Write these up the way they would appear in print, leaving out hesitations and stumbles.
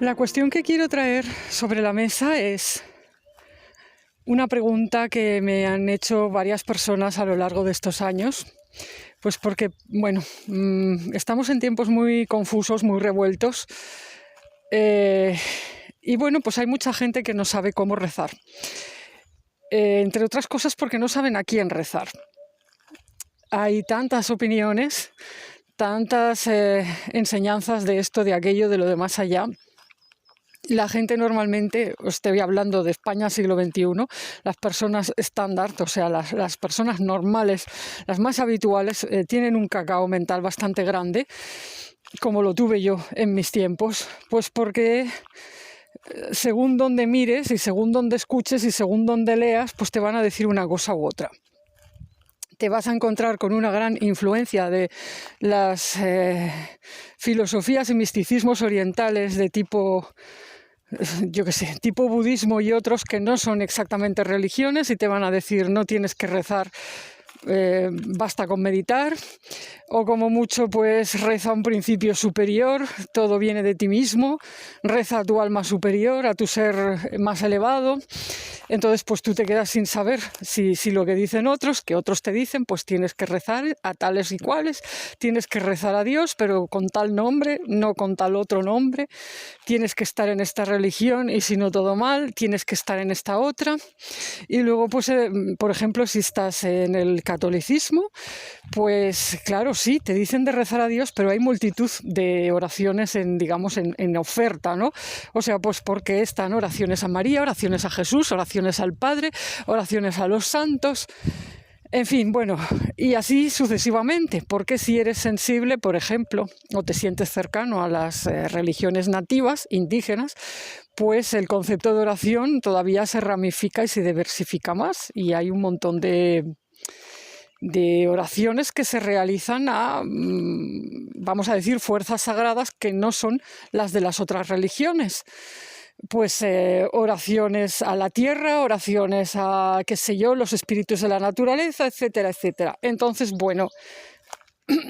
La cuestión que quiero traer sobre la mesa es una pregunta que me han hecho varias personas a lo largo de estos años, pues porque, estamos en tiempos muy confusos, muy revueltos, y bueno, pues hay mucha gente que no sabe cómo rezar, entre otras cosas porque no saben a quién rezar. Hay tantas opiniones, tantas enseñanzas de esto, de aquello, de lo de más allá. La gente normalmente, estoy hablando de España siglo XXI, las personas estándar, o sea, las personas normales, las más habituales, tienen un cacao mental bastante grande, como lo tuve yo en mis tiempos, pues porque según donde mires y según donde escuches y según donde leas, pues te van a decir una cosa u otra. Te vas a encontrar con una gran influencia de las filosofías y misticismos orientales de tipo, tipo budismo y otros que no son exactamente religiones y te van a decir no tienes que rezar, basta con meditar, o como mucho pues reza un principio superior, todo viene de ti mismo, reza a tu alma superior, a tu ser más elevado. Entonces pues tú te quedas sin saber si lo que dicen otros, que otros te dicen, pues tienes que rezar a tales y cuales, tienes que rezar a Dios, pero con tal nombre, no con tal otro nombre, tienes que estar en esta religión y si no todo mal, tienes que estar en esta otra. Y luego pues, por ejemplo, si estás en el catolicismo, pues claro, sí, te dicen de rezar a Dios, pero hay multitud de oraciones en oferta, ¿no? O sea, pues porque están oraciones a María, oraciones a Jesús, oraciones al Padre, oraciones a los santos, en fin, bueno, y así sucesivamente, porque si eres sensible, por ejemplo, o te sientes cercano a las religiones nativas, indígenas, pues el concepto de oración todavía se ramifica y se diversifica más, y hay un montón de oraciones que se realizan a, vamos a decir, fuerzas sagradas que no son las de las otras religiones. Pues oraciones a la tierra, oraciones a, qué sé yo, los espíritus de la naturaleza, etcétera, etcétera. Entonces, bueno,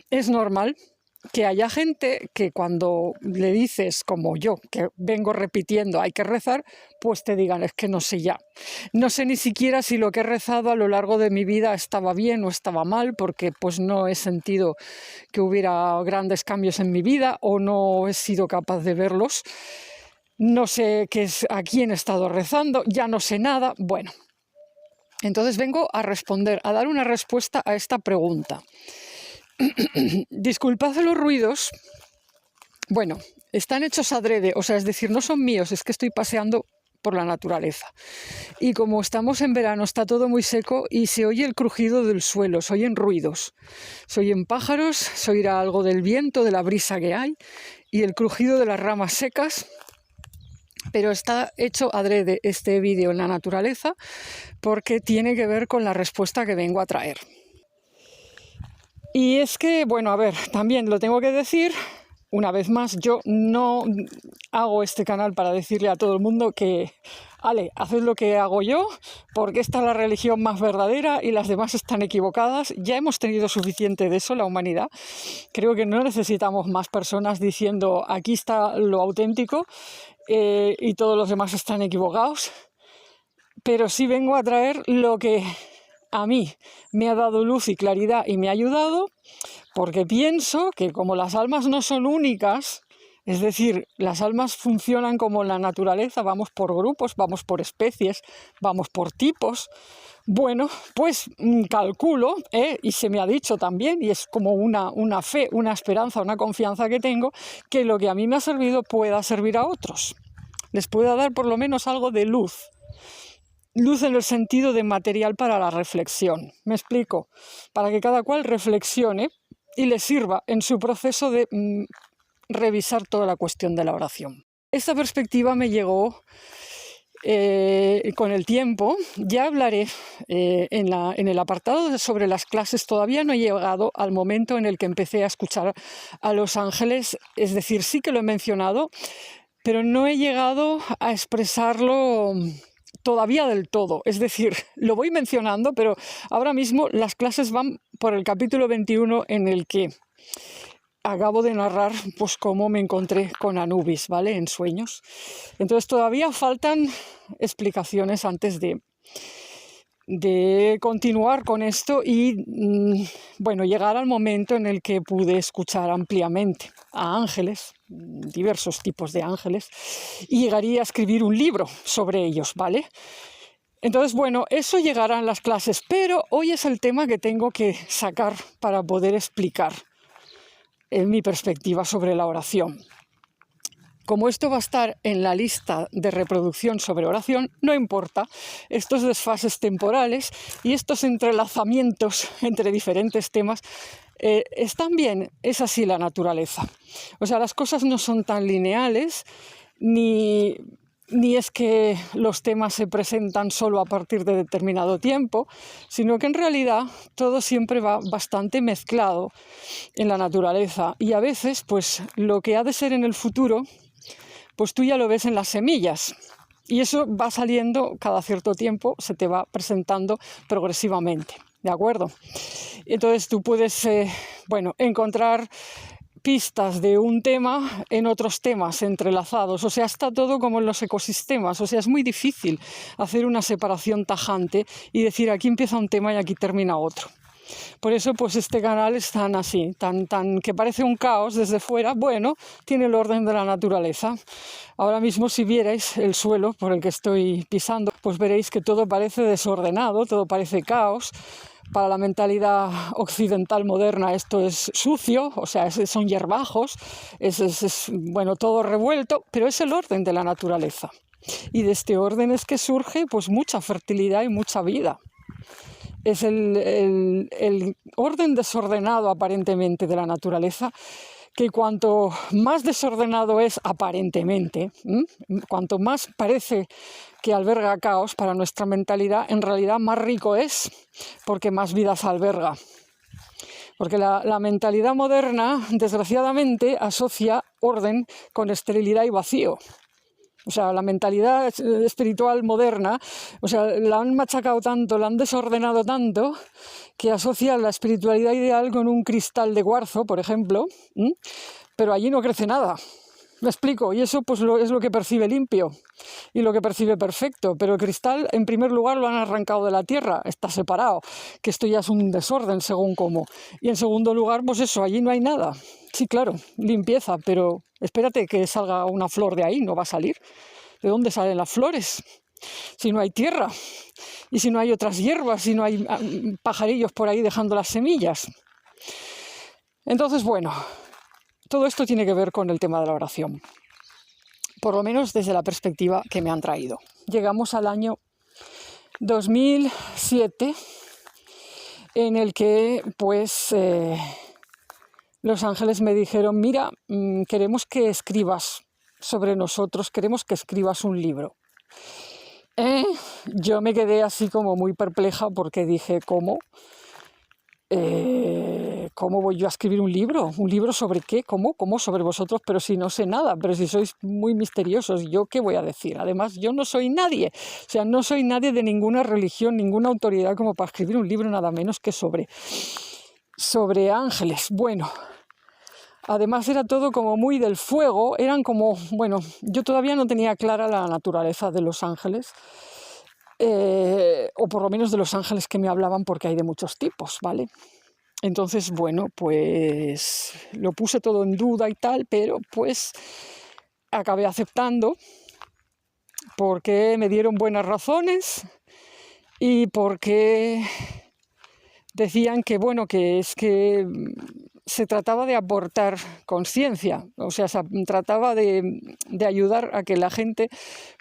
es normal que haya gente que cuando le dices, como yo, que vengo repitiendo, hay que rezar, pues te digan, es que no sé ya. No sé ni siquiera si lo que he rezado a lo largo de mi vida estaba bien o estaba mal, porque pues no he sentido que hubiera grandes cambios en mi vida o no he sido capaz de verlos. No sé a quién he estado rezando, ya no sé nada. Bueno, entonces vengo a responder, a dar una respuesta a esta pregunta. Disculpad los ruidos, bueno, están hechos adrede, o sea, es decir, no son míos, es que estoy paseando por la naturaleza. Y como estamos en verano, está todo muy seco y se oye el crujido del suelo, se oyen ruidos, se oyen pájaros, se oirá algo del viento, de la brisa que hay y el crujido de las ramas secas. Pero está hecho adrede este vídeo en la naturaleza porque tiene que ver con la respuesta que vengo a traer. Y es que, bueno, a ver, también lo tengo que decir, una vez más, yo no hago este canal para decirle a todo el mundo que, ale, haced lo que hago yo, porque esta es la religión más verdadera y las demás están equivocadas. Ya hemos tenido suficiente de eso, la humanidad. Creo que no necesitamos más personas diciendo, aquí está lo auténtico y todos los demás están equivocados. Pero sí vengo a traer lo que a mí me ha dado luz y claridad y me ha ayudado, porque pienso que como las almas no son únicas, es decir, las almas funcionan como la naturaleza, vamos por grupos, vamos por especies, vamos por tipos. Bueno, pues calculo, y se me ha dicho también, y es como una fe, una esperanza, una confianza que tengo, que lo que a mí me ha servido pueda servir a otros. Les pueda dar por lo menos algo de luz. Luz en el sentido de material para la reflexión. Me explico. Para que cada cual reflexione y le sirva en su proceso de revisar toda la cuestión de la oración. Esta perspectiva me llegó con el tiempo. Ya hablaré en el apartado sobre las clases. Todavía no he llegado al momento en el que empecé a escuchar a los ángeles. Es decir, sí que lo he mencionado, pero no he llegado a expresarlo todavía del todo, es decir, lo voy mencionando, pero ahora mismo las clases van por el capítulo 21 en el que acabo de narrar pues cómo me encontré con Anubis, ¿vale? En sueños. Entonces todavía faltan explicaciones antes de continuar con esto y, bueno, llegar al momento en el que pude escuchar ampliamente a ángeles, diversos tipos de ángeles, y llegaría a escribir un libro sobre ellos, ¿vale? Entonces, bueno, eso llegará en las clases, pero hoy es el tema que tengo que sacar para poder explicar mi perspectiva sobre la oración. Como esto va a estar en la lista de reproducción sobre oración, no importa, estos desfases temporales y estos entrelazamientos entre diferentes temas están bien, es así la naturaleza. O sea, las cosas no son tan lineales, ni es que los temas se presentan solo a partir de determinado tiempo, sino que en realidad todo siempre va bastante mezclado en la naturaleza y a veces pues lo que ha de ser en el futuro pues tú ya lo ves en las semillas y eso va saliendo cada cierto tiempo, se te va presentando progresivamente, ¿de acuerdo? Entonces tú puedes, encontrar pistas de un tema en otros temas entrelazados, o sea, está todo como en los ecosistemas, o sea, es muy difícil hacer una separación tajante y decir aquí empieza un tema y aquí termina otro. Por eso, pues este canal es tan así, tan que parece un caos desde fuera. Bueno, tiene el orden de la naturaleza. Ahora mismo, si vierais el suelo por el que estoy pisando, pues veréis que todo parece desordenado, todo parece caos. Para la mentalidad occidental moderna esto es sucio, o sea, son hierbajos, es todo revuelto, pero es el orden de la naturaleza. Y de este orden es que surge pues mucha fertilidad y mucha vida. Es el orden desordenado aparentemente de la naturaleza, que cuanto más desordenado es aparentemente, cuanto más parece que alberga caos para nuestra mentalidad, en realidad más rico es, porque más vidas alberga. Porque la mentalidad moderna, desgraciadamente, asocia orden con esterilidad y vacío. O sea, la mentalidad espiritual moderna, o sea, la han machacado tanto, la han desordenado tanto, que asocia la espiritualidad ideal con un cristal de cuarzo, por ejemplo, pero allí no crece nada. ¿Me explico? Y eso pues es lo que percibe limpio y lo que percibe perfecto. Pero el cristal, en primer lugar, lo han arrancado de la tierra, está separado, que esto ya es un desorden según cómo. Y en segundo lugar, pues eso, allí no hay nada. Sí, claro, limpieza, pero espérate que salga una flor de ahí, no va a salir. ¿De dónde salen las flores? Si no hay tierra, y si no hay otras hierbas, si no hay pajarillos por ahí dejando las semillas. Entonces, bueno, todo esto tiene que ver con el tema de la oración, por lo menos desde la perspectiva que me han traído. Llegamos al año 2007, en el que, pues, los ángeles me dijeron, mira, queremos que escribas sobre nosotros, queremos que escribas un libro. Yo me quedé así como muy perpleja porque dije, ¿cómo? ¿Cómo voy yo a escribir un libro? ¿Un libro sobre qué? ¿Cómo sobre vosotros? Pero si no sé nada, pero si sois muy misteriosos, ¿yo qué voy a decir? Además, yo no soy nadie, o sea, no soy nadie de ninguna religión, ninguna autoridad como para escribir un libro, nada menos que sobre ángeles. Bueno, además era todo como muy del fuego, eran como, bueno, yo todavía no tenía clara la naturaleza de los ángeles, o por lo menos de los ángeles que me hablaban, porque hay de muchos tipos, ¿vale? Entonces, bueno, pues lo puse todo en duda y tal, pero pues acabé aceptando porque me dieron buenas razones y porque decían que, bueno, que es que se trataba de aportar conciencia, o sea, se trataba de ayudar a que la gente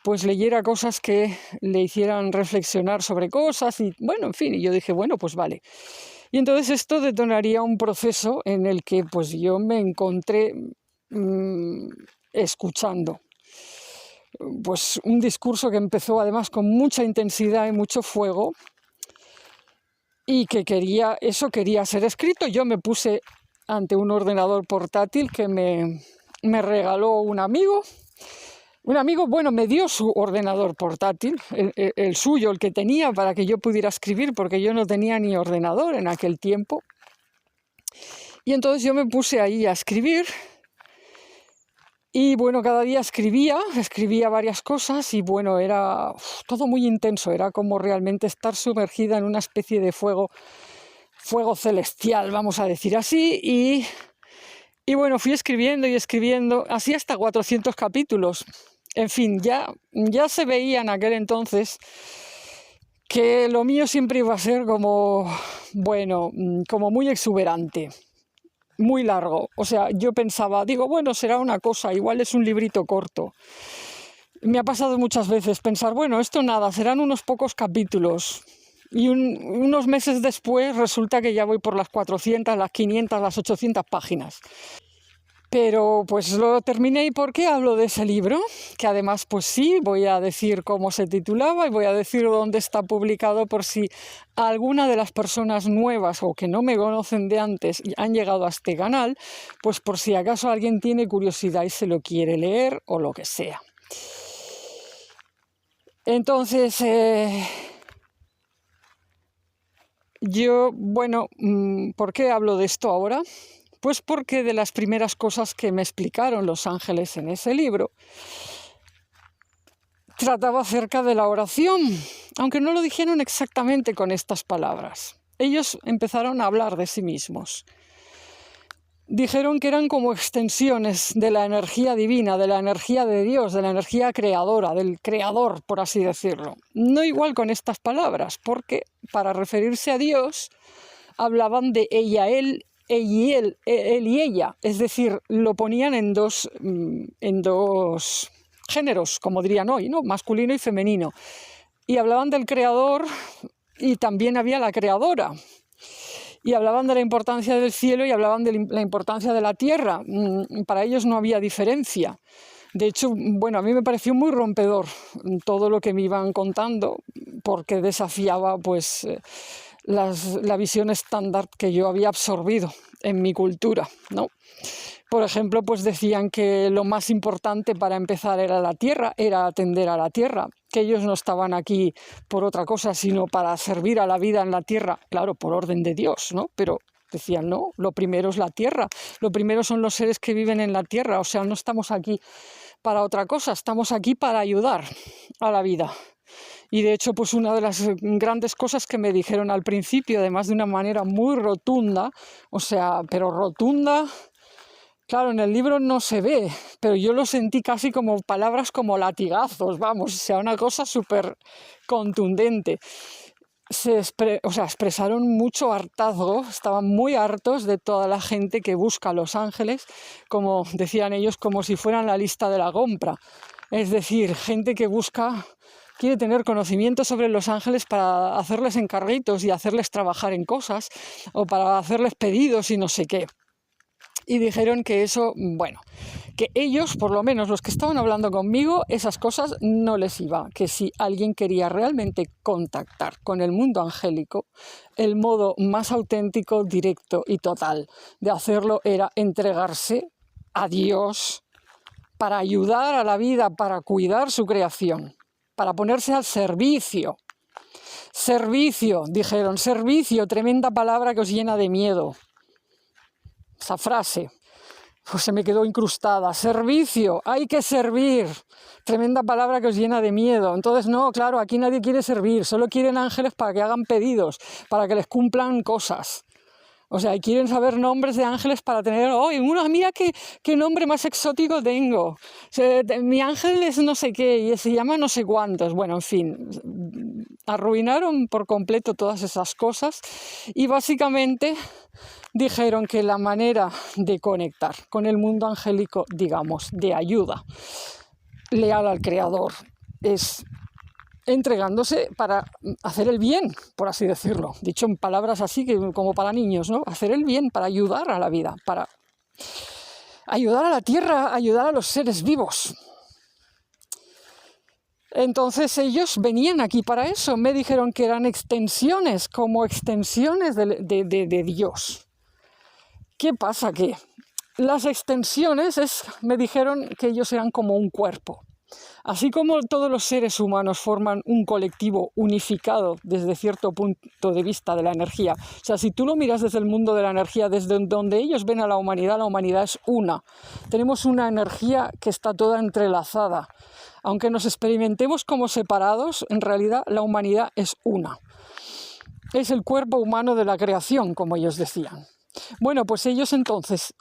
pues leyera cosas que le hicieran reflexionar sobre cosas y, bueno, en fin, y yo dije, bueno, pues vale. Y entonces esto detonaría un proceso en el que pues yo me encontré escuchando pues un discurso que empezó además con mucha intensidad y mucho fuego y que quería ser escrito. Yo me puse ante un ordenador portátil que me regaló un amigo. Un amigo, bueno, me dio su ordenador portátil, el suyo, el que tenía, para que yo pudiera escribir, porque yo no tenía ni ordenador en aquel tiempo. Y entonces yo me puse ahí a escribir y bueno, cada día escribía varias cosas y bueno, era todo muy intenso, era como realmente estar sumergida en una especie de fuego celestial, vamos a decir así, y bueno, fui escribiendo y escribiendo, así hasta 400 capítulos. En fin, ya se veía en aquel entonces que lo mío siempre iba a ser como, bueno, como muy exuberante, muy largo. O sea, yo pensaba, digo, bueno, será una cosa, igual es un librito corto. Me ha pasado muchas veces pensar, bueno, esto nada, serán unos pocos capítulos. Y unos meses después resulta que ya voy por las 400, las 500, las 800 páginas. Pero pues lo terminé. ¿Y por qué hablo de ese libro? Que además, pues sí, voy a decir cómo se titulaba y voy a decir dónde está publicado por si alguna de las personas nuevas o que no me conocen de antes y han llegado a este canal, pues por si acaso alguien tiene curiosidad y se lo quiere leer o lo que sea. Entonces, ¿por qué hablo de esto ahora? Pues porque de las primeras cosas que me explicaron los ángeles en ese libro trataba acerca de la oración, aunque no lo dijeron exactamente con estas palabras. Ellos empezaron a hablar de sí mismos. Dijeron que eran como extensiones de la energía divina, de la energía de Dios, de la energía creadora, del creador, por así decirlo. No igual con estas palabras, porque para referirse a Dios hablaban de ella, él y ella, es decir, lo ponían en dos géneros, como dirían hoy, ¿no? Masculino y femenino. Y hablaban del creador y también había la creadora. Y hablaban de la importancia del cielo y hablaban de la importancia de la tierra. Para ellos no había diferencia. De hecho, bueno, a mí me pareció muy rompedor todo lo que me iban contando, porque desafiaba pues la visión estándar que yo había absorbido en mi cultura, ¿no? Por ejemplo, pues decían que lo más importante para empezar era la tierra, era atender a la tierra, que ellos no estaban aquí por otra cosa, sino para servir a la vida en la tierra, claro, por orden de Dios, ¿no? Pero decían, no, lo primero es la tierra, lo primero son los seres que viven en la tierra, o sea, no estamos aquí para otra cosa, estamos aquí para ayudar a la vida. Y de hecho, pues una de las grandes cosas que me dijeron al principio, además de una manera muy rotunda, o sea, pero rotunda, claro, en el libro no se ve, pero yo lo sentí casi como palabras como latigazos, vamos, o sea, una cosa súper contundente. Expresaron mucho hartazgo, estaban muy hartos de toda la gente que busca a los ángeles, como decían ellos, como si fueran la lista de la compra. Es decir, gente que quiere tener conocimiento sobre los ángeles para hacerles encarguitos y hacerles trabajar en cosas, o para hacerles pedidos y no sé qué. Y dijeron que eso, bueno, que ellos, por lo menos los que estaban hablando conmigo, esas cosas no les iba, que si alguien quería realmente contactar con el mundo angélico, el modo más auténtico, directo y total de hacerlo era entregarse a Dios para ayudar a la vida, para cuidar su creación, para ponerse al servicio. Servicio, dijeron, servicio, tremenda palabra que os llena de miedo. Esa frase, pues se me quedó incrustada. Servicio, hay que servir. Tremenda palabra que os llena de miedo. Entonces, no, claro, aquí nadie quiere servir. Solo quieren ángeles para que hagan pedidos, para que les cumplan cosas. O sea, y quieren saber nombres de ángeles para tener... mira qué nombre más exótico tengo. O sea, mi ángel es no sé qué y se llama no sé cuántos. Bueno, en fin, arruinaron por completo todas esas cosas y básicamente dijeron que la manera de conectar con el mundo angélico, digamos, de ayuda leal al Creador, es entregándose para hacer el bien, por así decirlo, dicho en palabras así como para niños, ¿no? Hacer el bien, para ayudar a la vida, para ayudar a la tierra, ayudar a los seres vivos. Entonces ellos venían aquí para eso, me dijeron que eran extensiones, como extensiones de Dios. ¿Qué pasa? Que las extensiones me dijeron que ellos eran como un cuerpo. Así como todos los seres humanos forman un colectivo unificado desde cierto punto de vista de la energía, o sea, si tú lo miras desde el mundo de la energía, desde donde ellos ven a la humanidad es una. Tenemos una energía que está toda entrelazada. Aunque nos experimentemos como separados, en realidad la humanidad es una. Es el cuerpo humano de la creación, como ellos decían. Bueno, pues ellos entonces,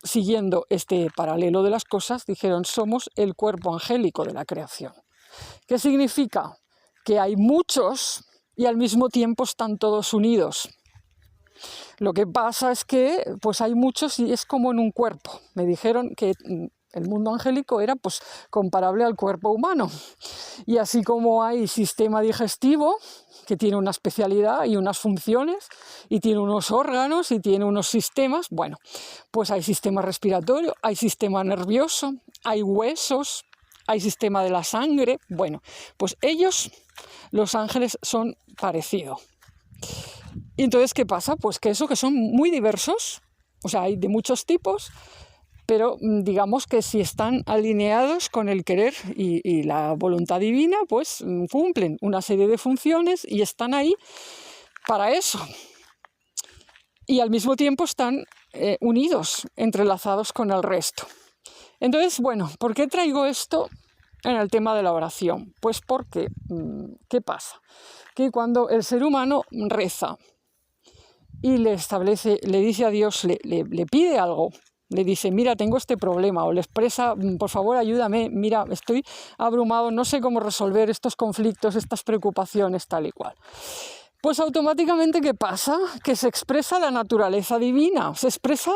siguiendo este paralelo de las cosas, dijeron, somos el cuerpo angélico de la creación. ¿Qué significa? Que hay muchos y al mismo tiempo están todos unidos. Lo que pasa es que pues hay muchos y es como en un cuerpo. Me dijeron que el mundo angélico era pues comparable al cuerpo humano. Y así como hay sistema digestivo, que tiene una especialidad y unas funciones, y tiene unos órganos y tiene unos sistemas, bueno, pues hay sistema respiratorio, hay sistema nervioso, hay huesos, hay sistema de la sangre, bueno, pues ellos, los ángeles, son parecidos. Y entonces, ¿qué pasa? Pues que son muy diversos, o sea, hay de muchos tipos, pero digamos que si están alineados con el querer y la voluntad divina, pues cumplen una serie de funciones y están ahí para eso. Y al mismo tiempo están unidos, entrelazados con el resto. Entonces, bueno, ¿por qué traigo esto en el tema de la oración? Pues porque, ¿qué pasa? Que cuando el ser humano reza y le dice a Dios, le pide algo, le dice, mira, tengo este problema, o le expresa, por favor, ayúdame, mira, estoy abrumado, no sé cómo resolver estos conflictos, estas preocupaciones, tal y cual. Pues automáticamente, ¿qué pasa? Que se expresa la naturaleza divina, se expresa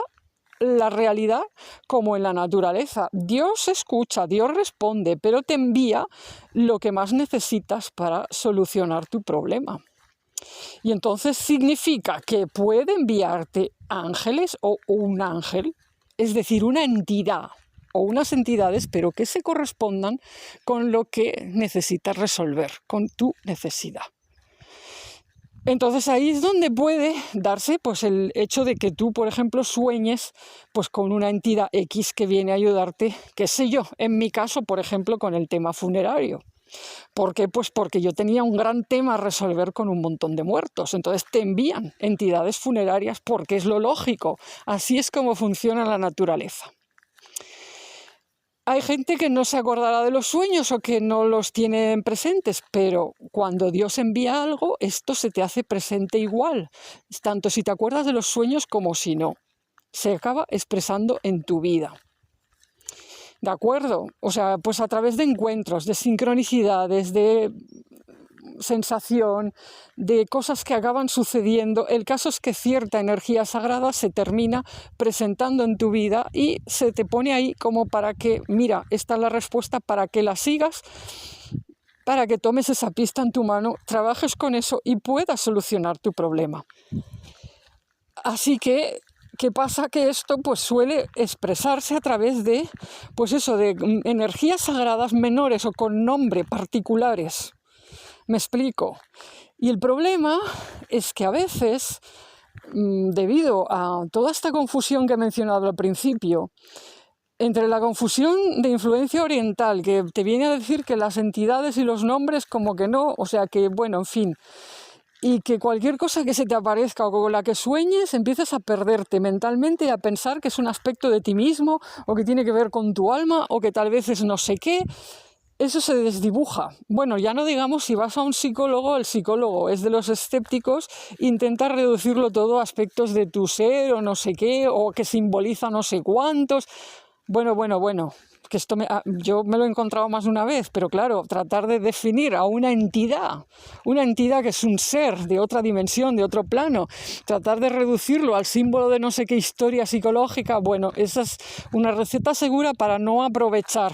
la realidad como en la naturaleza. Dios escucha, Dios responde, pero te envía lo que más necesitas para solucionar tu problema. Y entonces significa que puede enviarte ángeles o un ángel, es decir, una entidad o unas entidades, pero que se correspondan con lo que necesitas resolver, con tu necesidad. Entonces ahí es donde puede darse pues, el hecho de que tú, por ejemplo, sueñes pues, con una entidad X que viene a ayudarte, qué sé yo, en mi caso, por ejemplo, con el tema funerario. ¿Por qué? Pues porque yo tenía un gran tema a resolver con un montón de muertos. Entonces te envían entidades funerarias porque es lo lógico. Así es como funciona la naturaleza. Hay gente que no se acordará de los sueños o que no los tiene presentes, pero cuando Dios envía algo, esto se te hace presente igual, tanto si te acuerdas de los sueños como si no. Se acaba expresando en tu vida. ¿De acuerdo? O sea, pues a través de encuentros, de sincronicidades, de sensación, de cosas que acaban sucediendo. El caso es que cierta energía sagrada se termina presentando en tu vida y se te pone ahí como para que, mira, esta es la respuesta, para que la sigas, para que tomes esa pista en tu mano, trabajes con eso y puedas solucionar tu problema. Así que ¿qué pasa? Que esto pues suele expresarse a través de, pues eso, de energías sagradas menores o con nombre particulares. Me explico. Y el problema es que a veces, debido a toda esta confusión que he mencionado al principio, entre la confusión de influencia oriental, que te viene a decir que las entidades y los nombres como que no, o sea que, bueno, en fin, y que cualquier cosa que se te aparezca o con la que sueñes empiezas a perderte mentalmente y a pensar que es un aspecto de ti mismo o que tiene que ver con tu alma o que tal vez es no sé qué, eso se desdibuja. Bueno, ya no digamos si vas a un psicólogo, el psicólogo es de los escépticos, intenta reducirlo todo a aspectos de tu ser o no sé qué, o que simboliza no sé cuántos. Bueno, que esto yo me lo he encontrado más de una vez, pero claro, tratar de definir a una entidad que es un ser de otra dimensión, de otro plano, tratar de reducirlo al símbolo de no sé qué historia psicológica, bueno, esa es una receta segura para no aprovechar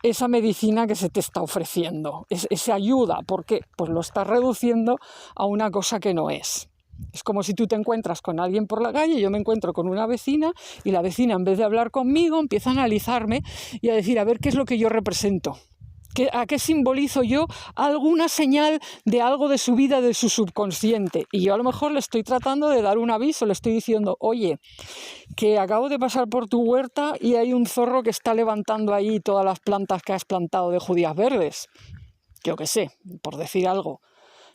esa medicina que se te está ofreciendo, esa ayuda, porque pues lo estás reduciendo a una cosa que no es. Es como si tú te encuentras con alguien por la calle, yo me encuentro con una vecina y la vecina en vez de hablar conmigo empieza a analizarme y a decir a ver qué es lo que yo represento. ¿A qué simbolizo yo? Alguna señal de algo de su vida, de su subconsciente. Y yo a lo mejor le estoy tratando de dar un aviso, le estoy diciendo, oye, que acabo de pasar por tu huerta y hay un zorro que está levantando ahí todas las plantas que has plantado de judías verdes. Yo qué sé, por decir algo.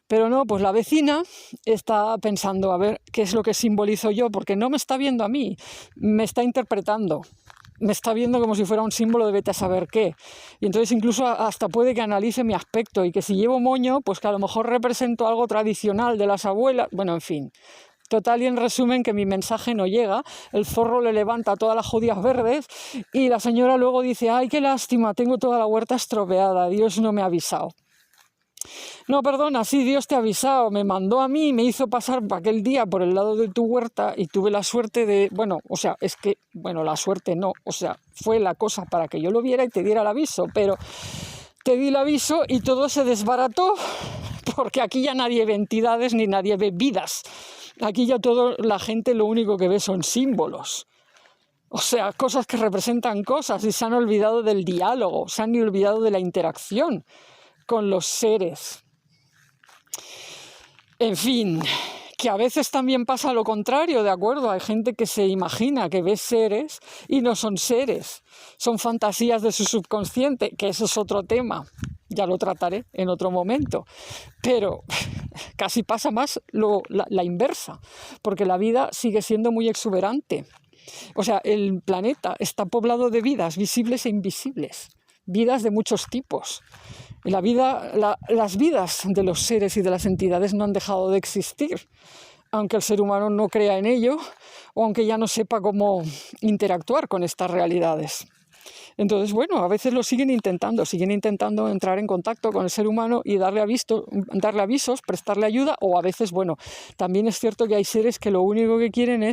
Pero no, pues la vecina está pensando, a ver, ¿qué es lo que simbolizo yo? Porque no me está viendo a mí, me está interpretando. Me está viendo como si fuera un símbolo de vete a saber qué. Y entonces incluso hasta puede que analice mi aspecto y que si llevo moño, pues que a lo mejor represento algo tradicional de las abuelas. Bueno, en fin. Total y en resumen que mi mensaje no llega, el zorro le levanta todas las judías verdes y la señora luego dice, ay, qué lástima, tengo toda la huerta estropeada, Dios no me ha avisado. No, perdona, sí, Dios te ha avisado, me mandó a mí, me hizo pasar aquel día por el lado de tu huerta y tuve la suerte de, la suerte no, fue la cosa para que yo lo viera y te diera el aviso, pero te di el aviso y todo se desbarató porque aquí ya nadie ve entidades ni nadie ve vidas, aquí ya la gente lo único que ve son símbolos. O sea, cosas que representan cosas y se han olvidado del diálogo, se han olvidado de la interacción con los seres. En fin, que a veces también pasa lo contrario, ¿de acuerdo? Hay gente que se imagina que ve seres y no son seres, son fantasías de su subconsciente, que eso es otro tema, ya lo trataré en otro momento. Pero casi pasa más la inversa, porque la vida sigue siendo muy exuberante. O sea, el planeta está poblado de vidas visibles e invisibles, vidas de muchos tipos. Las vidas de los seres y de las entidades no han dejado de existir, aunque el ser humano no crea en ello o aunque ya no sepa cómo interactuar con estas realidades. Entonces, bueno, a veces lo siguen intentando entrar en contacto con el ser humano y darle avisos, prestarle ayuda, o a veces, bueno, también es cierto que hay seres que lo único que quieren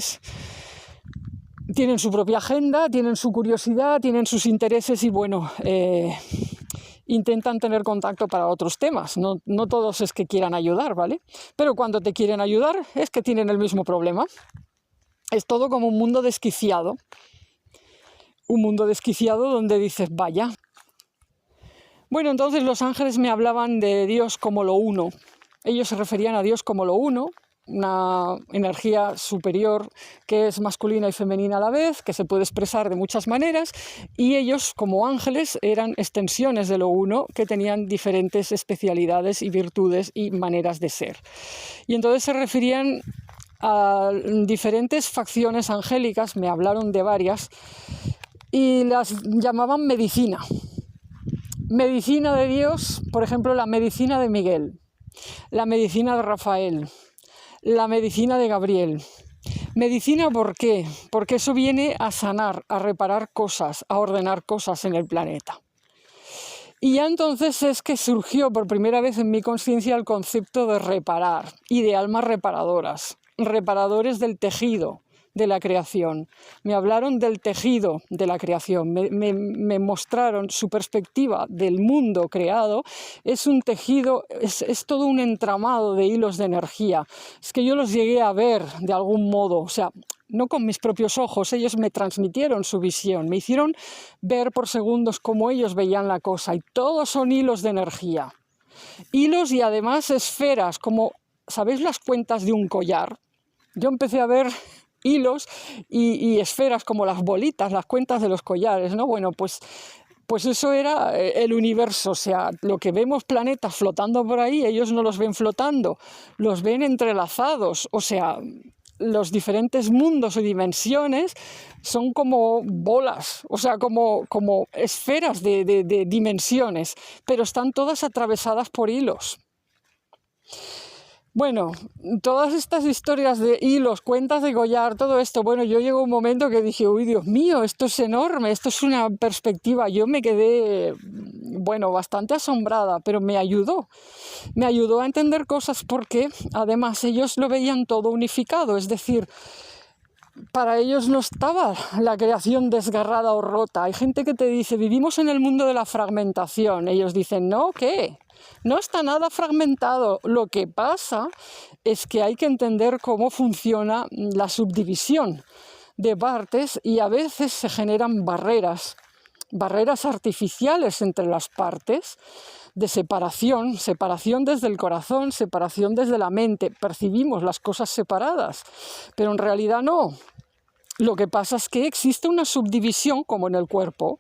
tienen su propia agenda, tienen su curiosidad, tienen sus intereses y bueno, intentan tener contacto para otros temas. No todos es que quieran ayudar, ¿vale? Pero cuando te quieren ayudar es que tienen el mismo problema. Es todo como un mundo desquiciado. Un mundo desquiciado donde dices, vaya. Bueno, entonces los ángeles me hablaban de Dios como lo uno. Ellos se referían a Dios como lo uno, una energía superior que es masculina y femenina a la vez, que se puede expresar de muchas maneras, y ellos como ángeles eran extensiones de lo uno que tenían diferentes especialidades y virtudes y maneras de ser. Y entonces se referían a diferentes facciones angélicas, me hablaron de varias, y las llamaban medicina. Medicina de Dios, por ejemplo, la medicina de Miguel, la medicina de Rafael, la medicina de Gabriel. Medicina, ¿por qué? Porque eso viene a sanar, a reparar cosas, a ordenar cosas en el planeta. Y ya entonces es que surgió por primera vez en mi conciencia el concepto de reparar y de almas reparadoras, reparadores del tejido de la creación. Me hablaron del tejido de la creación, me mostraron su perspectiva del mundo creado. Es un tejido, es todo un entramado de hilos de energía. Es que yo los llegué a ver de algún modo, o sea, no con mis propios ojos, ellos me transmitieron su visión, me hicieron ver por segundos cómo ellos veían la cosa, y todos son hilos de energía. Hilos y además esferas, como, ¿sabéis las cuentas de un collar? Yo empecé a ver hilos y esferas como las bolitas, las cuentas de los collares, ¿no? Bueno, pues eso era el universo, o sea, lo que vemos planetas flotando por ahí, ellos no los ven flotando, los ven entrelazados, o sea, los diferentes mundos y dimensiones son como bolas, o sea, como esferas de dimensiones, pero están todas atravesadas por hilos. Bueno, todas estas historias de hilos, cuentas de collar, todo esto, bueno, yo llegó un momento que dije, uy, Dios mío, esto es enorme, esto es una perspectiva. Yo me quedé, bueno, bastante asombrada, pero me ayudó a entender cosas porque además ellos lo veían todo unificado, es decir, para ellos no estaba la creación desgarrada o rota. Hay gente que te dice, vivimos en el mundo de la fragmentación. Ellos dicen, no, ¿qué? No está nada fragmentado. Lo que pasa es que hay que entender cómo funciona la subdivisión de partes y a veces se generan barreras barreras artificiales entre las partes, de separación, separación desde el corazón, separación desde la mente. Percibimos las cosas separadas, pero en realidad no. Lo que pasa es que existe una subdivisión, como en el cuerpo.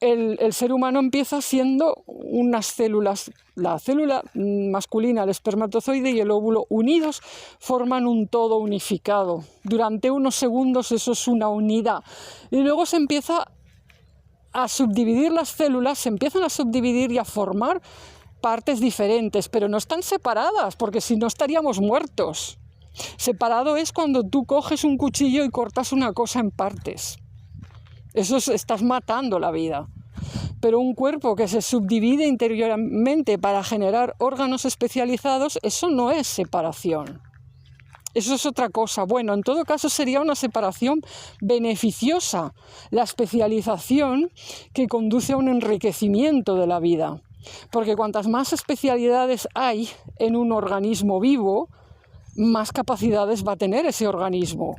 El ser humano empieza siendo unas células, la célula masculina, el espermatozoide y el óvulo unidos forman un todo unificado. Durante unos segundos eso es una unidad. Y luego se empieza a subdividir las células, se empiezan a subdividir y a formar partes diferentes, pero no están separadas, porque si no estaríamos muertos. Separado es cuando tú coges un cuchillo y cortas una cosa en partes. Estás matando la vida. Pero un cuerpo que se subdivide interiormente para generar órganos especializados, eso no es separación. Eso es otra cosa. Bueno, en todo caso sería una separación beneficiosa, la especialización que conduce a un enriquecimiento de la vida. Porque cuantas más especialidades hay en un organismo vivo, más capacidades va a tener ese organismo.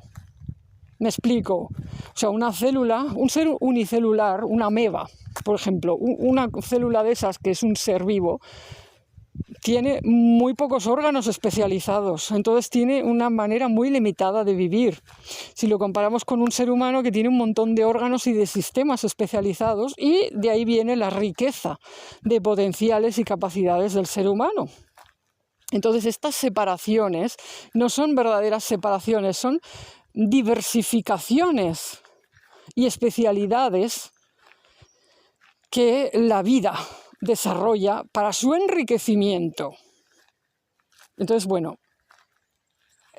Me explico. O sea, una célula, un ser unicelular, una ameba, por ejemplo, una célula de esas que es un ser vivo, tiene muy pocos órganos especializados, entonces tiene una manera muy limitada de vivir. Si lo comparamos con un ser humano que tiene un montón de órganos y de sistemas especializados, y de ahí viene la riqueza de potenciales y capacidades del ser humano. Entonces estas separaciones no son verdaderas separaciones, son diversificaciones y especialidades que la vida desarrolla para su enriquecimiento. Entonces, bueno,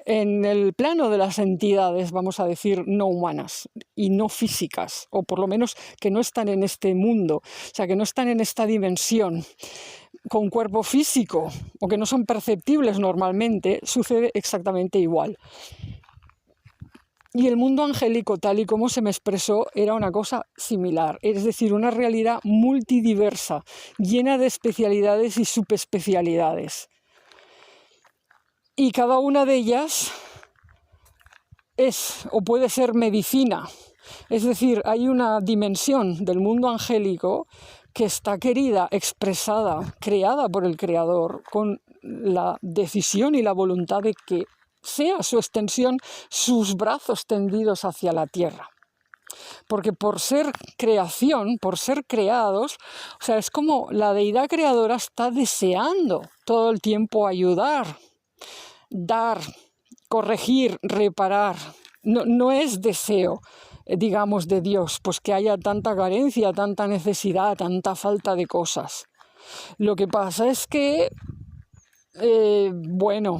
en el plano de las entidades, vamos a decir, no humanas y no físicas, o por lo menos que no están en este mundo, o sea, que no están en esta dimensión con cuerpo físico, o que no son perceptibles normalmente, sucede exactamente igual. Y el mundo angélico, tal y como se me expresó, era una cosa similar, es decir, una realidad multidiversa, llena de especialidades y subespecialidades. Y cada una de ellas es o puede ser medicina. Es decir, hay una dimensión del mundo angélico que está querida, expresada, creada por el Creador, con la decisión y la voluntad de que sea su extensión, sus brazos tendidos hacia la tierra. Porque por ser creación, por ser creados, o sea, es como la deidad creadora está deseando todo el tiempo ayudar, dar, corregir, reparar. No es deseo, digamos, de Dios, pues que haya tanta carencia, tanta necesidad, tanta falta de cosas. Lo que pasa es que, bueno,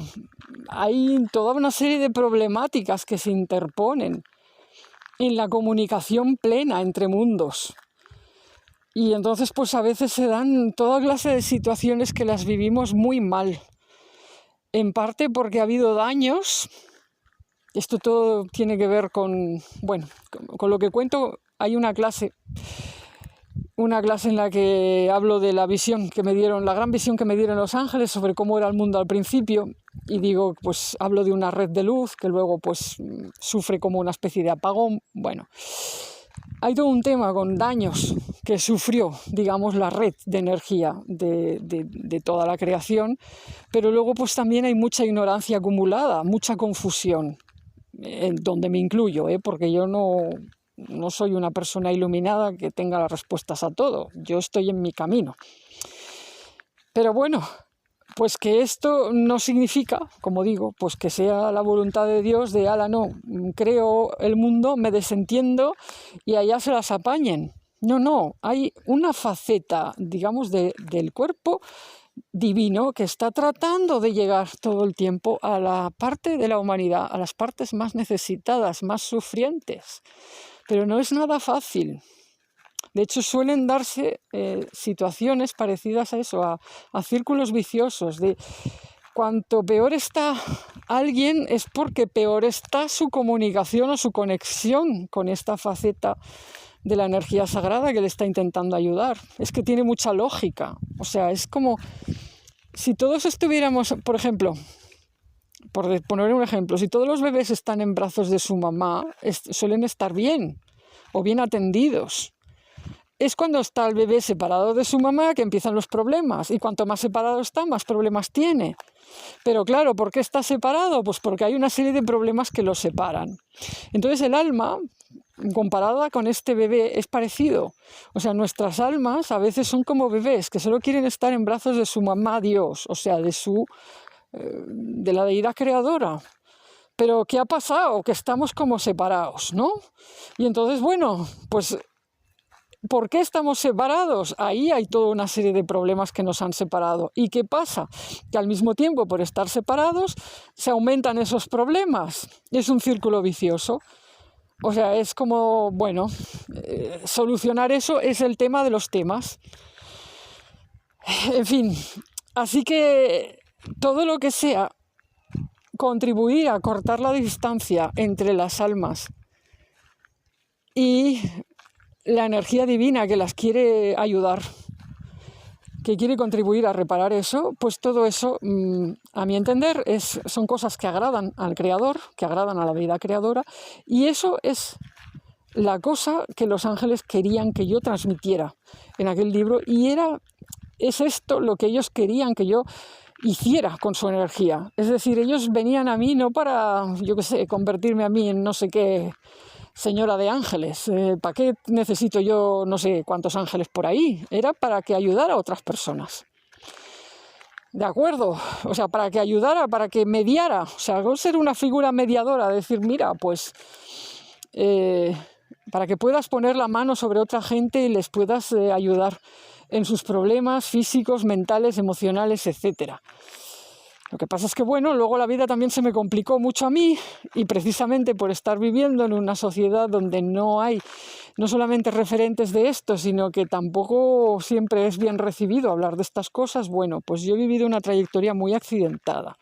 hay toda una serie de problemáticas que se interponen en la comunicación plena entre mundos. Y entonces, pues a veces se dan toda clase de situaciones que las vivimos muy mal. En parte porque ha habido daños. Esto todo tiene que ver con lo que cuento. Hay una clase en la que hablo de la visión que me dieron, la gran visión que me dieron los ángeles sobre cómo era el mundo al principio, y digo, pues hablo de una red de luz que luego pues sufre como una especie de apagón. Bueno, hay todo un tema con daños que sufrió, digamos, la red de energía de toda la creación, pero luego pues también hay mucha ignorancia acumulada, mucha confusión, donde me incluyo, porque yo no soy una persona iluminada que tenga las respuestas a todo. Yo estoy en mi camino. Pero bueno, pues que esto no significa, como digo, pues que sea la voluntad de Dios de, no, creo el mundo, me desentiendo y allá se las apañen. No, hay una faceta, digamos, del cuerpo divino que está tratando de llegar todo el tiempo a la parte de la humanidad, a las partes más necesitadas, más sufrientes. Pero no es nada fácil. De hecho, suelen darse situaciones parecidas a eso, a círculos viciosos, de cuanto peor está alguien es porque peor está su comunicación o su conexión con esta faceta de la energía sagrada que le está intentando ayudar. Es que tiene mucha lógica. O sea, es como si todos estuviéramos, por ejemplo, por poner un ejemplo, si todos los bebés están en brazos de su mamá, suelen estar bien. o bien atendidos. Es cuando está el bebé separado de su mamá que empiezan los problemas, y cuanto más separado está, más problemas tiene. Pero claro, ¿por qué está separado? Pues porque hay una serie de problemas que lo separan. Entonces el alma, comparada con este bebé, es parecido. O sea, nuestras almas a veces son como bebés que solo quieren estar en brazos de su mamá Dios, o sea, de la deidad creadora. Pero ¿qué ha pasado? Que estamos como separados, ¿no? Y entonces, bueno, pues ¿por qué estamos separados? Ahí hay toda una serie de problemas que nos han separado. ¿Y qué pasa? Que al mismo tiempo, por estar separados, se aumentan esos problemas. Es un círculo vicioso. O sea, es como, bueno, solucionar eso es el tema de los temas. En fin, así que todo lo que sea contribuir a cortar la distancia entre las almas y la energía divina que las quiere ayudar, que quiere contribuir a reparar eso, pues todo eso, a mi entender, son cosas que agradan al Creador, que agradan a la deidad creadora, y eso es la cosa que los ángeles querían que yo transmitiera en aquel libro, y es esto lo que ellos querían que yo hiciera con su energía. Es decir, ellos venían a mí no para, yo qué sé, convertirme a mí en no sé qué señora de ángeles. ¿Para qué necesito yo no sé cuántos ángeles por ahí? Era para que ayudara a otras personas. ¿De acuerdo? O sea, para que ayudara, para que mediara. O sea, ser una figura mediadora, decir, mira, pues para que puedas poner la mano sobre otra gente y les puedas ayudar en sus problemas físicos, mentales, emocionales, etcétera. Lo que pasa es que, bueno, luego la vida también se me complicó mucho a mí, y precisamente por estar viviendo en una sociedad donde no hay no solamente referentes de esto, sino que tampoco siempre es bien recibido hablar de estas cosas, bueno, pues yo he vivido una trayectoria muy accidentada.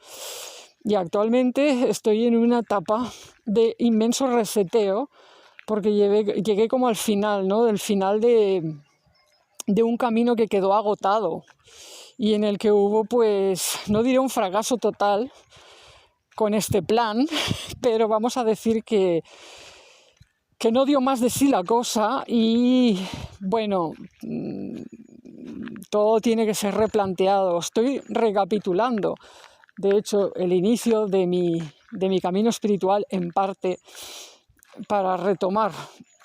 Y actualmente estoy en una etapa de inmenso reseteo, porque llegué como al final, ¿no? Del final de un camino que quedó agotado, y en el que hubo, pues, no diré un fracaso total con este plan, pero vamos a decir que no dio más de sí la cosa, y bueno, todo tiene que ser replanteado. Estoy recapitulando, de hecho, el inicio de mi camino espiritual en parte, para retomar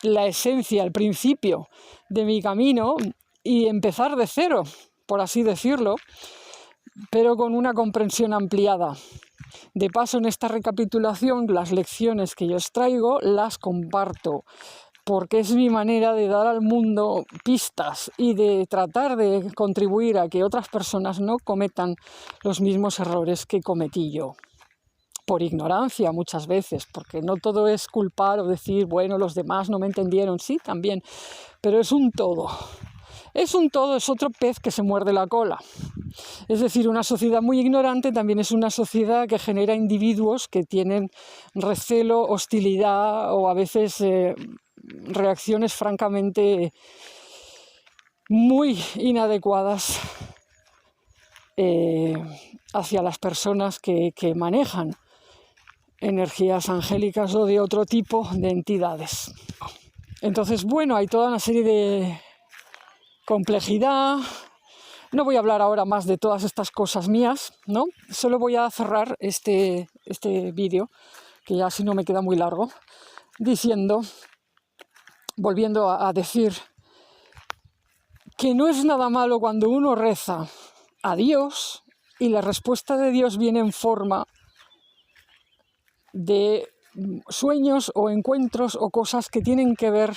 la esencia, el principio de mi camino y empezar de cero, por así decirlo, pero con una comprensión ampliada. De paso, en esta recapitulación, las lecciones que yo os traigo las comparto, porque es mi manera de dar al mundo pistas y de tratar de contribuir a que otras personas no cometan los mismos errores que cometí yo. Por ignorancia muchas veces, porque no todo es culpar o decir, bueno, los demás no me entendieron, sí, también, pero es un todo. Es otro pez que se muerde la cola. Es decir, una sociedad muy ignorante también es una sociedad que genera individuos que tienen recelo, hostilidad o a veces reacciones francamente muy inadecuadas hacia las personas que manejan energías angélicas o de otro tipo de entidades. Entonces, bueno, hay toda una serie de complejidad. No voy a hablar ahora más de todas estas cosas mías, ¿no? Solo voy a cerrar este vídeo, que ya si no me queda muy largo, volviendo a decir que no es nada malo cuando uno reza a Dios y la respuesta de Dios viene en forma de sueños o encuentros o cosas que tienen que ver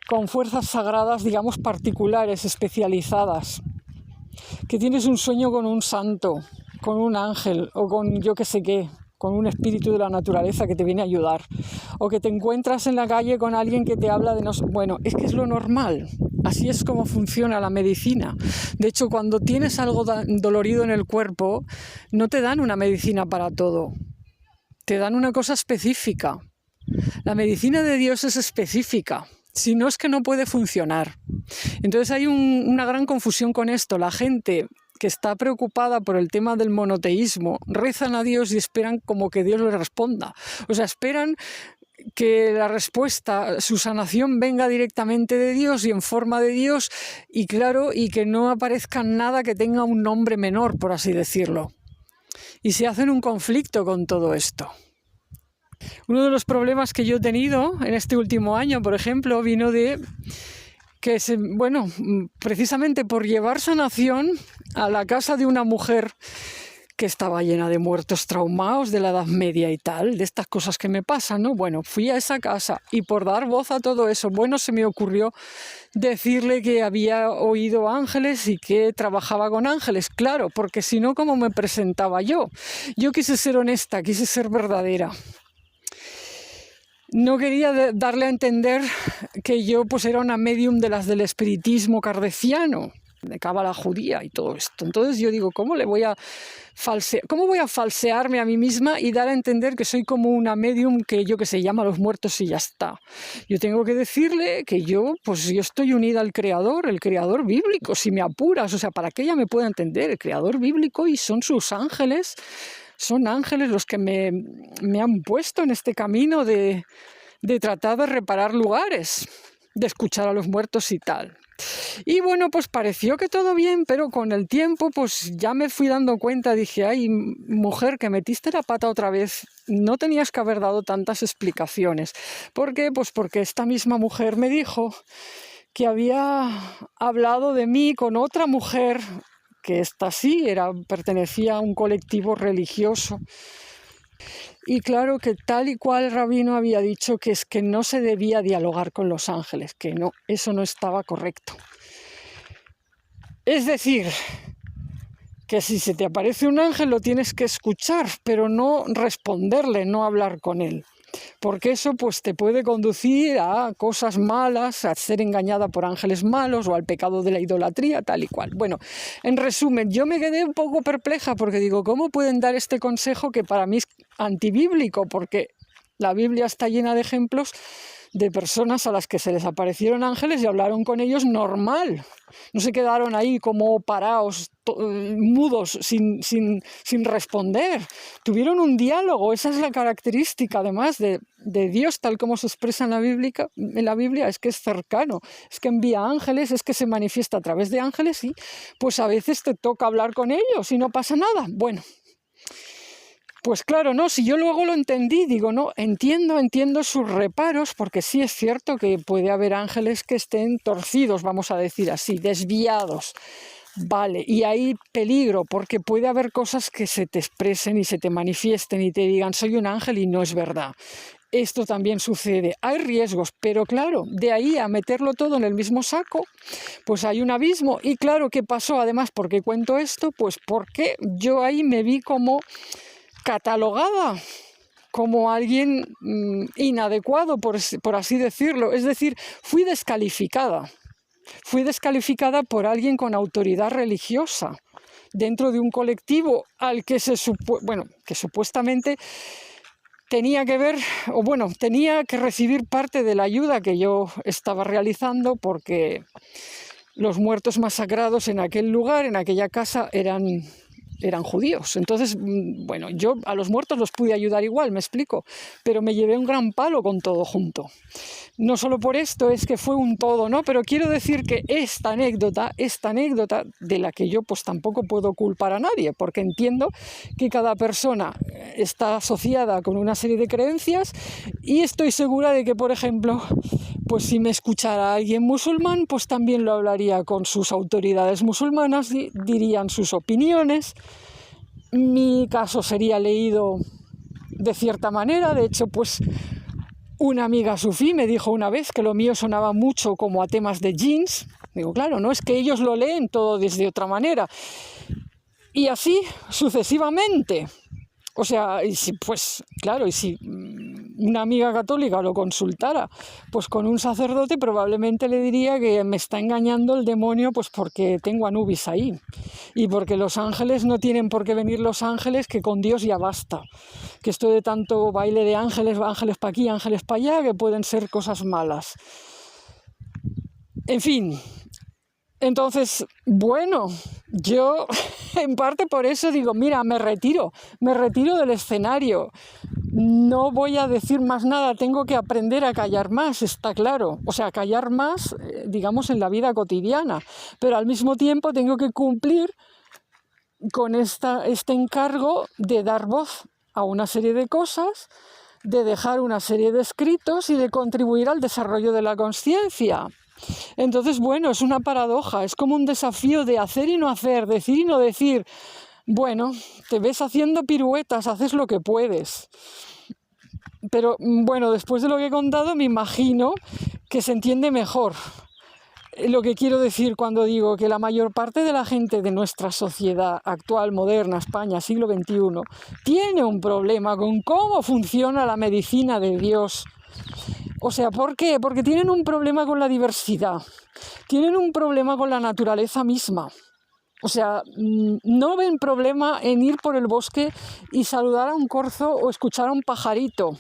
con fuerzas sagradas, digamos, particulares, especializadas. Que tienes un sueño con un santo, con un ángel o con yo qué sé qué, con un espíritu de la naturaleza que te viene a ayudar, o que te encuentras en la calle con alguien que te habla de bueno, es que es lo normal, así es como funciona la medicina. De hecho, cuando tienes algo dolorido en el cuerpo, no te dan una medicina para todo, te dan una cosa específica. La medicina de Dios es específica, si no es que no puede funcionar. Entonces hay una gran confusión con esto. La gente que está preocupada por el tema del monoteísmo rezan a Dios y esperan como que Dios les responda. O sea, esperan que la respuesta, su sanación venga directamente de Dios y en forma de Dios, y claro, y que no aparezca nada que tenga un nombre menor, por así decirlo. Y se hace un conflicto con todo esto. Uno de los problemas que yo he tenido en este último año, por ejemplo, vino de que, precisamente por llevar sanación a la casa de una mujer que estaba llena de muertos traumados de la Edad Media y tal, de estas cosas que me pasan, ¿no? Bueno, fui a esa casa y por dar voz a todo eso, se me ocurrió decirle que había oído ángeles y que trabajaba con ángeles, claro, porque si no, ¿cómo me presentaba yo? Yo quise ser honesta, quise ser verdadera. No quería darle a entender que yo pues era una medium de las del espiritismo kardeciano, de cábala judía y todo esto. Entonces yo digo, ¿cómo voy a falsearme a mí misma y dar a entender que soy como una medium que se llama a los muertos y ya está? Yo tengo que decirle que yo estoy unida al Creador, el Creador bíblico, si me apuras, o sea, para que ella me pueda entender, el Creador bíblico, y son sus ángeles. Son ángeles los que me han puesto en este camino de tratar de reparar lugares, de escuchar a los muertos y tal. Y bueno, pues pareció que todo bien, pero con el tiempo pues ya me fui dando cuenta, dije, ay, mujer, que metiste la pata otra vez, no tenías que haber dado tantas explicaciones. ¿Por qué? Pues porque esta misma mujer me dijo que había hablado de mí con otra mujer, que esta sí pertenecía a un colectivo religioso. Y claro que tal y cual el rabino había dicho que es que no se debía dialogar con los ángeles, que no, eso no estaba correcto. Es decir, que si se te aparece un ángel lo tienes que escuchar, pero no responderle, no hablar con él. Porque eso pues te puede conducir a cosas malas, a ser engañada por ángeles malos o al pecado de la idolatría, tal y cual. Bueno, en resumen, yo me quedé un poco perpleja porque digo, ¿cómo pueden dar este consejo que para mí es antibíblico? Porque la Biblia está llena de ejemplos de personas a las que se les aparecieron ángeles y hablaron con ellos normal. No se quedaron ahí como parados, mudos, sin responder. Tuvieron un diálogo. Esa es la característica, además, de Dios, tal como se expresa en la Biblia, es que es cercano, es que envía ángeles, es que se manifiesta a través de ángeles y pues a veces te toca hablar con ellos y no pasa nada. Bueno, pues claro, no, si yo luego lo entendí, digo, no, entiendo sus reparos, porque sí es cierto que puede haber ángeles que estén torcidos, vamos a decir así, desviados, vale, y hay peligro, porque puede haber cosas que se te expresen y se te manifiesten y te digan, soy un ángel y no es verdad. Esto también sucede, hay riesgos, pero claro, de ahí a meterlo todo en el mismo saco, pues hay un abismo. Y claro, ¿qué pasó? Además, ¿por qué cuento esto? Pues porque yo ahí me vi como catalogada como alguien inadecuado, por así decirlo. Es decir, fui descalificada por alguien con autoridad religiosa dentro de un colectivo al que que supuestamente tenía que ver, tenía que recibir parte de la ayuda que yo estaba realizando, porque los muertos masacrados en aquel lugar, en aquella casa, eran judíos. Entonces, yo a los muertos los pude ayudar igual, me explico, pero me llevé un gran palo con todo junto. No solo por esto, es que fue un todo, ¿no? Pero quiero decir que esta anécdota de la que yo pues tampoco puedo culpar a nadie, porque entiendo que cada persona está asociada con una serie de creencias y estoy segura de que, por ejemplo, pues si me escuchara alguien musulmán, pues también lo hablaría con sus autoridades musulmanas y dirían sus opiniones. Mi caso sería leído de cierta manera. De hecho, pues una amiga sufí me dijo una vez que lo mío sonaba mucho como a temas de jeans. Digo, claro, no es que ellos lo leen todo desde otra manera. Y así sucesivamente. O sea, y si una amiga católica lo consultara, pues con un sacerdote probablemente le diría que me está engañando el demonio, pues porque tengo Anubis ahí. Y porque los ángeles no tienen por qué venir los ángeles, que con Dios ya basta. Que esto de tanto baile de ángeles para aquí, ángeles para allá, que pueden ser cosas malas. En fin. Entonces, yo en parte por eso digo, mira, me retiro del escenario. no voy a decir más nada, tengo que aprender a callar más, está claro. O sea, callar más, digamos, en la vida cotidiana. Pero al mismo tiempo tengo que cumplir con este encargo de dar voz a una serie de cosas, de dejar una serie de escritos y de contribuir al desarrollo de la consciencia. Entonces, bueno, es una paradoja, es como un desafío de hacer y no hacer, decir y no decir. Bueno, te ves haciendo piruetas, haces lo que puedes. Pero bueno, después de lo que he contado, me imagino que se entiende mejor lo que quiero decir cuando digo que la mayor parte de la gente de nuestra sociedad actual, moderna, España, siglo XXI, tiene un problema con cómo funciona la medicina de Dios. O sea, ¿por qué? Porque tienen un problema con la diversidad, tienen un problema con la naturaleza misma. O sea, no ven problema en ir por el bosque y saludar a un corzo o escuchar a un pajarito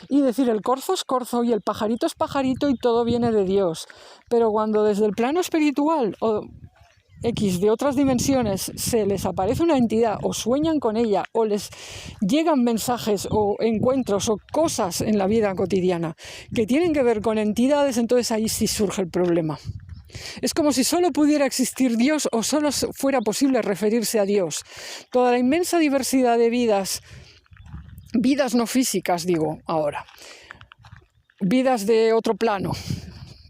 y decir el corzo es corzo y el pajarito es pajarito y todo viene de Dios. Pero cuando desde el plano espiritual o X de otras dimensiones se les aparece una entidad o sueñan con ella o les llegan mensajes o encuentros o cosas en la vida cotidiana que tienen que ver con entidades, entonces ahí sí surge el problema. Es como si solo pudiera existir Dios o solo fuera posible referirse a Dios. Toda la inmensa diversidad de vidas no físicas, digo ahora, vidas de otro plano,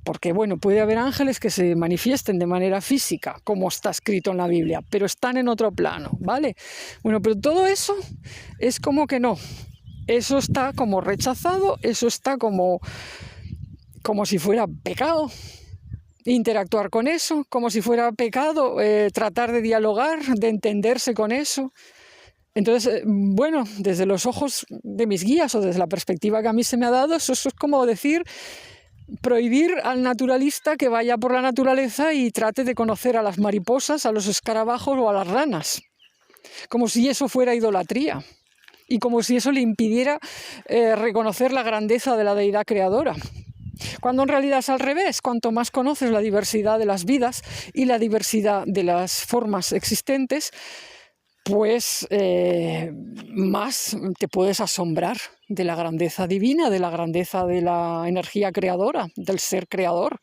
porque bueno, puede haber ángeles que se manifiesten de manera física, como está escrito en la Biblia, pero están en otro plano, ¿vale? Bueno, pero todo eso es como que no, eso está como rechazado, eso está como si fuera pecado. Interactuar con eso, como si fuera pecado, tratar de dialogar, de entenderse con eso. Entonces, bueno, desde los ojos de mis guías o desde la perspectiva que a mí se me ha dado, eso es como decir, prohibir al naturalista que vaya por la naturaleza y trate de conocer a las mariposas, a los escarabajos o a las ranas, como si eso fuera idolatría y como si eso le impidiera reconocer la grandeza de la deidad creadora. Cuando en realidad es al revés, cuanto más conoces la diversidad de las vidas y la diversidad de las formas existentes, pues más te puedes asombrar de la grandeza divina, de la grandeza de la energía creadora, del ser creador.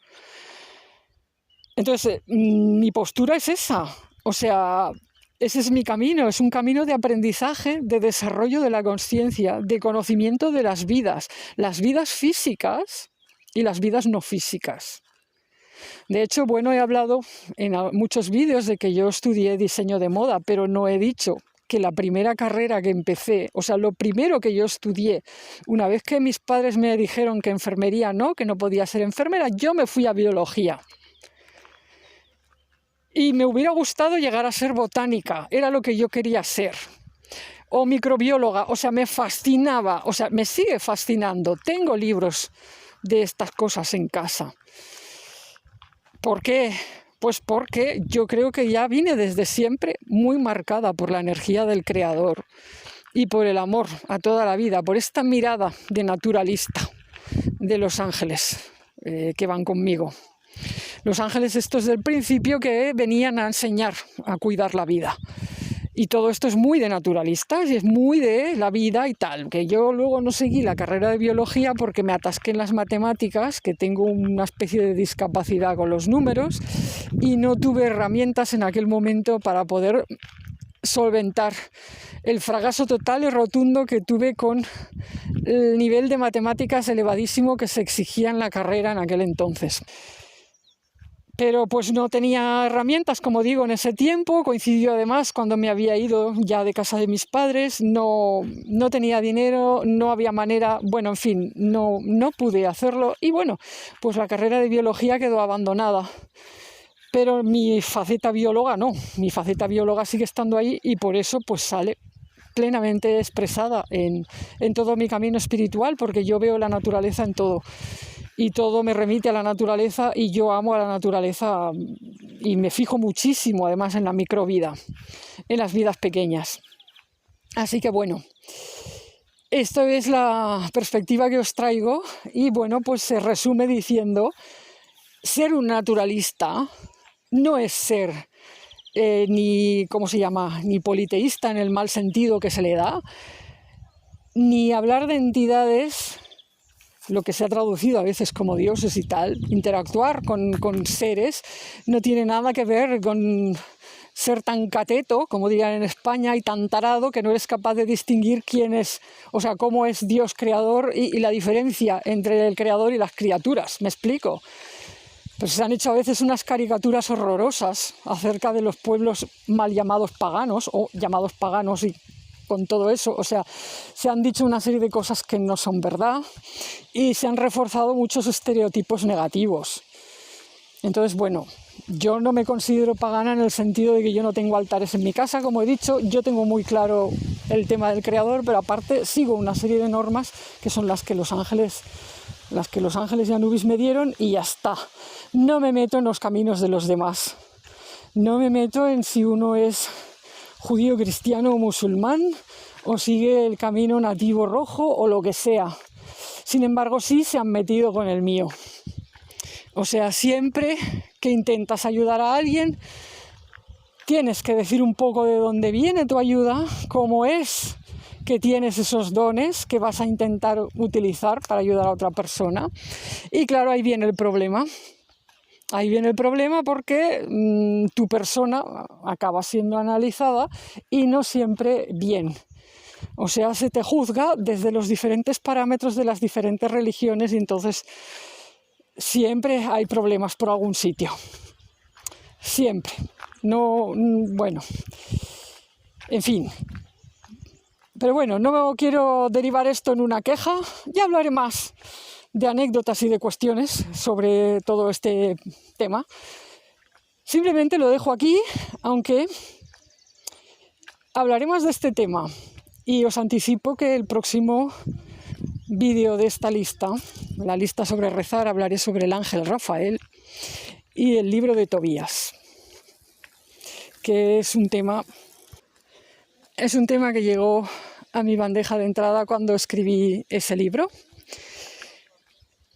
Entonces, mi postura es esa, o sea, ese es mi camino, es un camino de aprendizaje, de desarrollo de la consciencia, de conocimiento de las vidas físicas y las vidas no físicas. De hecho, bueno, he hablado en muchos vídeos de que yo estudié diseño de moda, pero no he dicho que la primera carrera que empecé, o sea, lo primero que yo estudié, una vez que mis padres me dijeron que enfermería no, que no podía ser enfermera, yo me fui a biología. Y me hubiera gustado llegar a ser botánica, era lo que yo quería ser. O microbióloga, o sea, me fascinaba, o sea, me sigue fascinando. Tengo libros de estas cosas en casa. ¿Por qué? Pues porque yo creo que ya vine desde siempre muy marcada por la energía del Creador y por el amor a toda la vida, por esta mirada de naturalista de los ángeles que van conmigo. Los ángeles estos del principio que venían a enseñar a cuidar la vida. Y todo esto es muy de naturalistas y es muy de la vida y tal, que yo luego no seguí la carrera de biología porque me atasqué en las matemáticas, que tengo una especie de discapacidad con los números y no tuve herramientas en aquel momento para poder solventar el fracaso total y rotundo que tuve con el nivel de matemáticas elevadísimo que se exigía en la carrera en aquel entonces. Pero pues no tenía herramientas, como digo, en ese tiempo. Coincidió además cuando me había ido ya de casa de mis padres, no tenía dinero, no había manera, bueno, en fin, no pude hacerlo. Y bueno, pues la carrera de biología quedó abandonada. Pero mi faceta bióloga no, mi faceta bióloga sigue estando ahí y por eso pues sale plenamente expresada en todo mi camino espiritual, porque yo veo la naturaleza en todo. Y todo me remite a la naturaleza y yo amo a la naturaleza y me fijo muchísimo además en la microvida, en las vidas pequeñas. Así que bueno, esto es la perspectiva que os traigo y bueno, pues se resume diciendo, ser un naturalista no es ser ni, ¿cómo se llama?, ni politeísta en el mal sentido que se le da, ni hablar de entidades, lo que se ha traducido a veces como dioses y tal, interactuar con seres, no tiene nada que ver con ser tan cateto, como dirían en España, y tan tarado que no eres capaz de distinguir quién es, o sea, cómo es Dios creador y la diferencia entre el creador y las criaturas. ¿Me explico? Pues se han hecho a veces unas caricaturas horrorosas acerca de los pueblos mal llamados paganos, o llamados paganos y con todo eso. O sea, se han dicho una serie de cosas que no son verdad y se han reforzado muchos estereotipos negativos. Entonces, bueno, yo no me considero pagana en el sentido de que yo no tengo altares en mi casa, como he dicho. Yo tengo muy claro el tema del creador, pero aparte sigo una serie de normas que son las que los ángeles y Anubis me dieron, y ya está. No me meto en los caminos de los demás. No me meto en si uno es judío, cristiano o musulmán, o sigue el camino nativo rojo o lo que sea. Sin embargo, sí se han metido con el mío. O sea, siempre que intentas ayudar a alguien, tienes que decir un poco de dónde viene tu ayuda, cómo es que tienes esos dones que vas a intentar utilizar para ayudar a otra persona. Y claro, ahí viene el problema. Ahí viene el problema porque tu persona acaba siendo analizada y no siempre bien. O sea, se te juzga desde los diferentes parámetros de las diferentes religiones y entonces siempre hay problemas por algún sitio. Siempre. No, bueno. En fin. Pero bueno, no quiero derivar esto en una queja. Ya hablaré más de anécdotas y de cuestiones sobre todo este tema. Simplemente lo dejo aquí, aunque hablaré más de este tema. Y os anticipo que el próximo vídeo de esta lista, la lista sobre rezar, hablaré sobre el ángel Rafael y el libro de Tobías, que es un tema que llegó a mi bandeja de entrada cuando escribí ese libro.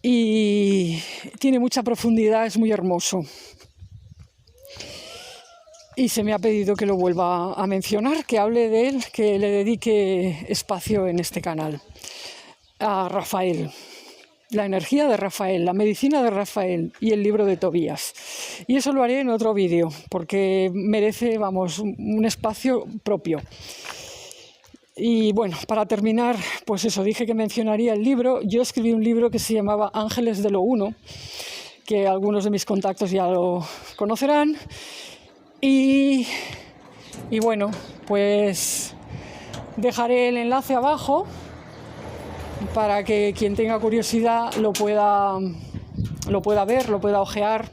Y tiene mucha profundidad, es muy hermoso. Y se me ha pedido que lo vuelva a mencionar, que hable de él, que le dedique espacio en este canal. A Rafael, la energía de Rafael, la medicina de Rafael y el libro de Tobías. Y eso lo haré en otro vídeo, porque merece, un espacio propio. Y bueno, para terminar, pues eso, dije que mencionaría el libro. Yo escribí un libro que se llamaba Ángeles de lo Uno, que algunos de mis contactos ya lo conocerán. Y bueno, pues dejaré el enlace abajo para que quien tenga curiosidad lo pueda ver, lo pueda ojear.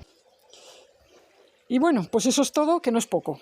Y bueno, pues eso es todo, que no es poco.